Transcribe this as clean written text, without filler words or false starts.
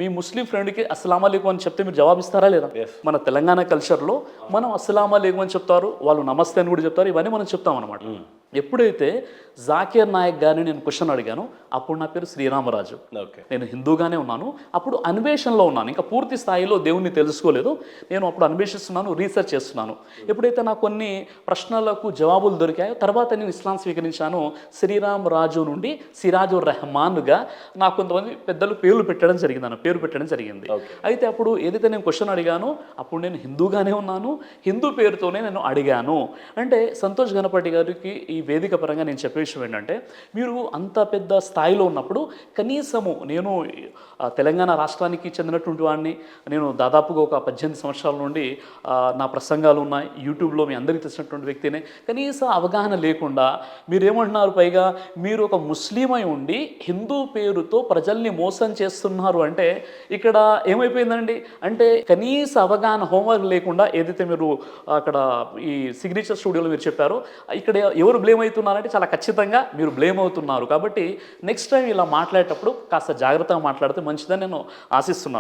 మీ ముస్లిం ఫ్రెండ్కి అస్సలాము అలైకుం అని చెప్తే మీరు జవాబిస్తారా లేదా? మన తెలంగాణ కల్చర్లో మనం అస్సలాము అలైకుం అని చెప్తారు, వాళ్ళు నమస్తే అని కూడా చెప్తారు, ఇవన్నీ మనం చెప్తాం అనమాట. ఎప్పుడైతే జాకీర్ నాయక్ గారిని నేను క్వశ్చన్ అడిగాను, అప్పుడు నా పేరు శ్రీరామరాజు, నేను హిందూగానే ఉన్నాను, అప్పుడు అన్వేషణలో ఉన్నాను, ఇంకా పూర్తి స్థాయిలో దేవుణ్ణి తెలుసుకోలేదు, నేను అప్పుడు అన్వేషిస్తున్నాను, రీసెర్చ్ చేస్తున్నాను. ఎప్పుడైతే నాకు కొన్ని ప్రశ్నలకు జవాబులు దొరికాయో తర్వాత నేను ఇస్లాం స్వీకరించాను. శ్రీరామరాజు నుండి సిరాజుర్ రెహమాన్గా నాకు కొంతమంది పెద్దలు పేరు పెట్టడం జరిగింది. అయితే అప్పుడు ఏదైతే నేను క్వశ్చన్ అడిగానో అప్పుడు నేను హిందూగానే ఉన్నాను, హిందూ పేరుతోనే నేను అడిగాను. అంటే సంతోష్ గణపతి గారికి ఈ వేదిక పరంగా నేను చెప్పే విషయం ఏంటంటే, మీరు అంత పెద్ద స్థాయిలో ఉన్నప్పుడు కనీసము నేను తెలంగాణ రాష్ట్రానికి చెందినటువంటి వాడిని, నేను దాదాపుగా ఒక 18 సంవత్సరాల నుండి నా ప్రసంగాలు ఉన్నాయి యూట్యూబ్లో, మీ అందరికీ తెలిసినటువంటి వ్యక్తినే, కనీస అవగాహన లేకుండా మీరేమంటున్నారు, పైగా మీరు ఒక ముస్లిం అయి ఉండి హిందూ పేరుతో ప్రజల్ని మోసం చేస్తున్నారు అంటే ఇక్కడ ఏమైపోయిందండి? అంటే కనీస అవగాహన, హోంవర్క్ లేకుండా ఏదైతే మీరు అక్కడ ఈ సిగ్నేచర్ స్టూడియోలో మీరు చెప్పారో, ఇక్కడ ఎవరు బ్లేమ్ అవుతున్నారంటే చాలా ఖచ్చితంగా మీరు బ్లేమ్ అవుతున్నారు. కాబట్టి నెక్స్ట్ టైం ఇలా మాట్లాడేటప్పుడు కాస్త జాగ్రత్తగా మాట్లాడితే మంచిదని నేను ఆశిస్తున్నాను.